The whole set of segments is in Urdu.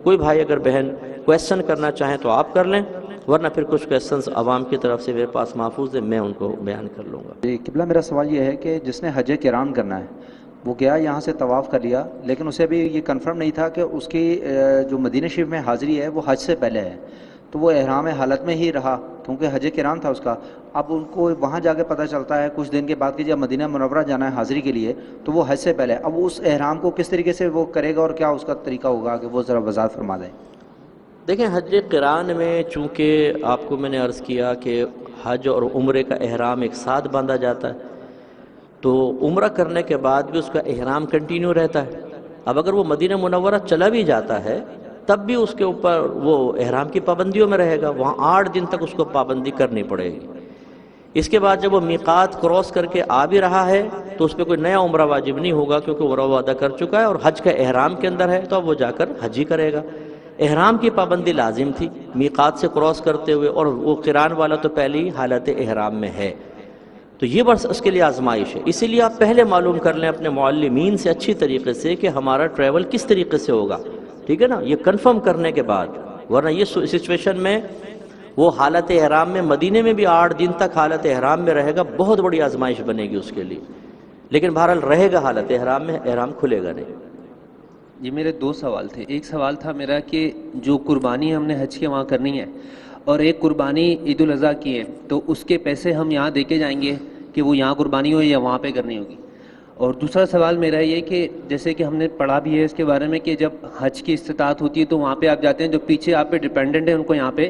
کوئی بھائی اگر بہن کویسچن کرنا چاہیں تو آپ کر لیں، ورنہ پھر کچھ کویسچنس عوام کی طرف سے میرے پاس محفوظ ہے، میں ان کو بیان کر لوں گا۔ جی قبلہ، میرا سوال یہ ہے کہ جس نے حج قران کرنا ہے وہ گیا یہاں سے طواف کر لیا، لیکن اسے ابھی یہ کنفرم نہیں تھا کہ اس کی جو مدینہ شریف میں حاضری ہے وہ حج سے پہلے ہے، تو وہ احرام حالت میں ہی رہا کیونکہ حج قران تھا اس کا۔ اب ان کو وہاں جا کے پتہ چلتا ہے کچھ دن کے بعد کہ جب مدینہ منورہ جانا ہے حاضری کے لیے تو وہ حج سے پہلے، اب اس احرام کو کس طریقے سے وہ کرے گا اور کیا اس کا طریقہ ہوگا کہ وہ ذرا وضاحت فرما دیں۔ دیکھیں حج قران میں چونکہ آپ کو میں نے عرض کیا کہ حج اور عمرے کا احرام ایک ساتھ باندھا جاتا ہے، تو عمرہ کرنے کے بعد بھی اس کا احرام کنٹینیو رہتا ہے۔ اب اگر وہ مدینہ منورہ چلا بھی جاتا ہے تب بھی اس کے اوپر وہ احرام کی پابندیوں میں رہے گا، وہاں 8 دن تک اس کو پابندی کرنی پڑے گی۔ اس کے بعد جب وہ میقات کراس کر کے آ بھی رہا ہے تو اس پہ کوئی نیا عمرہ واجب نہیں ہوگا، کیونکہ عمرہ وہ ادا کر چکا ہے اور حج کا احرام کے اندر ہے، تو اب وہ جا کر حج ہی کرے گا۔ احرام کی پابندی لازم تھی میقات سے کراس کرتے ہوئے، اور وہ قران والا تو پہلے ہی حالت احرام میں ہے، تو یہ بس اس کے لیے آزمائش ہے۔ اسی لیے آپ پہلے معلوم کر لیں اپنے معلمین سے اچھی طریقے سے کہ ہمارا ٹریول کس طریقے سے ہوگا، ٹھیک ہے نا، یہ کنفرم کرنے کے بعد، ورنہ یہ سچویشن میں وہ حالت احرام میں مدینے میں بھی 8 دن تک حالت احرام میں رہے گا، بہت بڑی آزمائش بنے گی اس کے لیے، لیکن بہرحال رہے گا حالت احرام میں، احرام کھلے گا نہیں۔ جی میرے 2 سوال تھے، ایک سوال تھا میرا کہ جو قربانی ہم نے حج کے وہاں کرنی ہے اور ایک قربانی عید الاضحیٰ کی ہے، تو اس کے پیسے ہم یہاں دے کے جائیں گے کہ وہ یہاں قربانی ہو یا وہاں پہ کرنی ہوگی؟ اور دوسرا سوال میرا یہ کہ جیسے کہ ہم نے پڑھا بھی ہے اس کے بارے میں کہ جب حج کی استطاعت ہوتی ہے تو وہاں پہ آپ جاتے ہیں، جو پیچھے آپ پہ ڈیپینڈنٹ ہیں ان کو یہاں پہ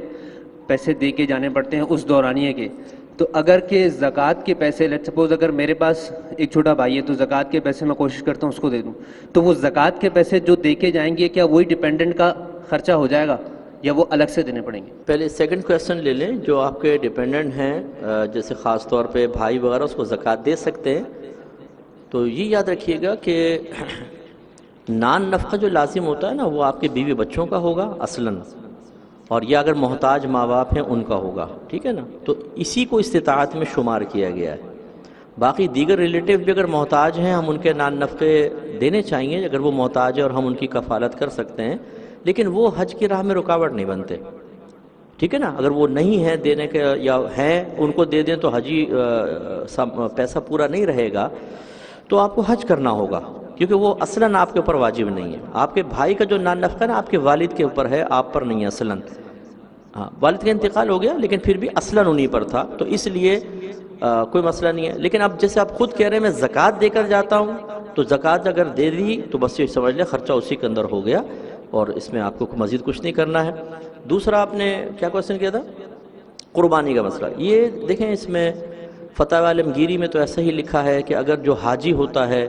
پیسے دے کے جانے پڑتے ہیں اس دورانیے کے، تو اگر کہ زکوٰۃ کے پیسے، لیٹ سپوز اگر میرے پاس ایک چھوٹا بھائی ہے تو زکوٰۃ کے پیسے میں کوشش کرتا ہوں اس کو دے دوں، تو وہ زکوٰۃ کے پیسے جو دے کے جائیں گے کیا وہی ڈیپینڈنٹ کا خرچہ ہو جائے گا یا وہ الگ سے دینے پڑیں گے؟ پہلے سیکنڈ کویسچن لے لیں، جو آپ کے ڈیپینڈنٹ ہیں جیسے خاص طور پہ بھائی وغیرہ، اس کو زکوٰۃ دے سکتے ہیں، تو یہ یاد رکھیے گا کہ نان نفقہ جو لازم ہوتا ہے نا وہ آپ کے بیوی بچوں کا ہوگا اصلاً، اور یہ اگر محتاج ماں باپ ہیں ان کا ہوگا، ٹھیک ہے نا، تو اسی کو استطاعت میں شمار کیا گیا ہے۔ باقی دیگر ریلیٹیو بھی اگر محتاج ہیں ہم ان کے نان نفقے دینے چاہیے اگر وہ محتاج ہے اور ہم ان کی کفالت کر سکتے ہیں، لیکن وہ حج کی راہ میں رکاوٹ نہیں بنتے، ٹھیک ہے نا۔ اگر وہ نہیں ہے دینے کے یا ہیں ان کو دے دیں تو حجی پیسہ پورا نہیں رہے گا، تو آپ کو حج کرنا ہوگا، کیونکہ وہ اصلاً آپ کے اوپر واجب نہیں ہے۔ آپ کے بھائی کا جو نان نفقہ ہے نا آپ کے والد کے اوپر ہے، آپ پر نہیں ہے اصلاً، ہاں والد کا انتقال ہو گیا لیکن پھر بھی اصلاً انہی پر تھا، تو اس لیے کوئی مسئلہ نہیں ہے۔ لیکن اب جیسے آپ خود کہہ رہے ہیں میں زکوٰۃ دے کر جاتا ہوں، تو زکوٰۃ اگر دے دی تو بس یہ سمجھ لیں خرچہ اسی کے اندر ہو گیا، اور اس میں آپ کو مزید کچھ نہیں کرنا ہے۔ دوسرا آپ نے کیا کویسچن کیا تھا؟ قربانی کا مسئلہ۔ یہ دیکھیں اس میں فتح عالمگیری میں تو ایسا ہی لکھا ہے کہ اگر جو حاجی ہوتا ہے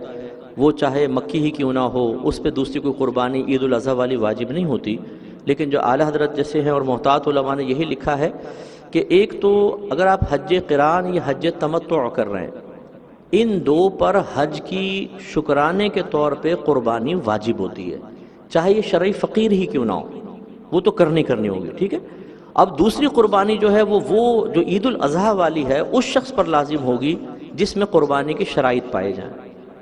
وہ چاہے مکی ہی کیوں نہ ہو، اس پہ دوسری کوئی قربانی عید الاضحیٰ والی واجب نہیں ہوتی، لیکن جو اعلیٰ حضرت جیسے ہیں اور محتاط علماء نے یہی لکھا ہے کہ ایک تو اگر آپ حج قران یا حج تمتع کر رہے ہیں، ان دو پر حج کی شکرانے کے طور پہ قربانی واجب ہوتی ہے، چاہے یہ شرعی فقیر ہی کیوں نہ ہو، وہ تو کرنی ہوگی، ٹھیک ہے۔ اب دوسری قربانی جو ہے وہ جو عید الاضحیٰ والی ہے اس شخص پر لازم ہوگی جس میں قربانی کی شرائط پائے جائیں،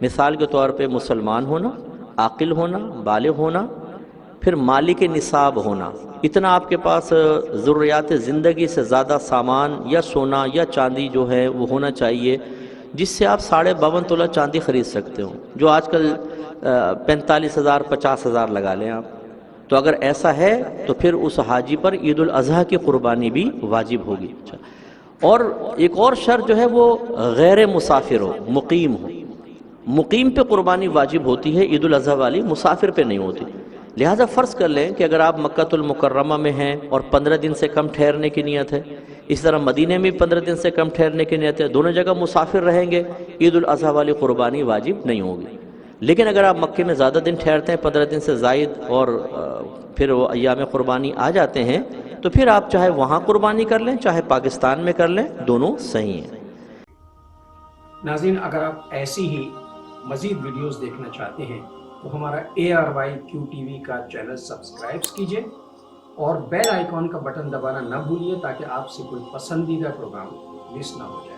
مثال کے طور پہ مسلمان ہونا، عاقل ہونا، بالغ ہونا، پھر مالک نصاب ہونا، اتنا آپ کے پاس ضروریات زندگی سے زیادہ سامان یا سونا یا چاندی جو ہے وہ ہونا چاہیے جس سے آپ 52.5 تولہ چاندی خرید سکتے ہو، جو آج کل 45,000 50,000 لگا لیں آپ، تو اگر ایسا ہے تو پھر اس حاجی پر عید الاضحیٰ کی قربانی بھی واجب ہوگی۔ اور ایک اور شرط جو ہے وہ غیر مسافر ہو، مقیم ہو، مقیم پہ قربانی واجب ہوتی ہے عید الاضحیٰ والی، مسافر پہ نہیں ہوتی۔ لہٰذا فرض کر لیں کہ اگر آپ مکہ المکرمہ میں ہیں اور 15 دن سے کم ٹھہرنے کی نیت ہے، اس طرح مدینے میں 15 دن سے کم ٹھہرنے کی نیت ہے، دونوں جگہ مسافر رہیں گے، عید الاضحیٰ والی قربانی واجب نہیں ہوگی۔ لیکن اگر آپ مکے میں زیادہ دن ٹھہرتے ہیں، 15 دن سے زائد، اور پھر وہ ایام قربانی آ جاتے ہیں، تو پھر آپ چاہے وہاں قربانی کر لیں چاہے پاکستان میں کر لیں، دونوں صحیح ہیں۔ ناظرین، اگر آپ ایسی ہی مزید ویڈیوز دیکھنا چاہتے ہیں تو ہمارا ARYQ کا چینل سبسکرائب کیجئے اور بیل آئیکن کا بٹن دبانا نہ بھولیے تاکہ آپ سے کوئی پسندیدہ پروگرام مس نہ ہو جائے۔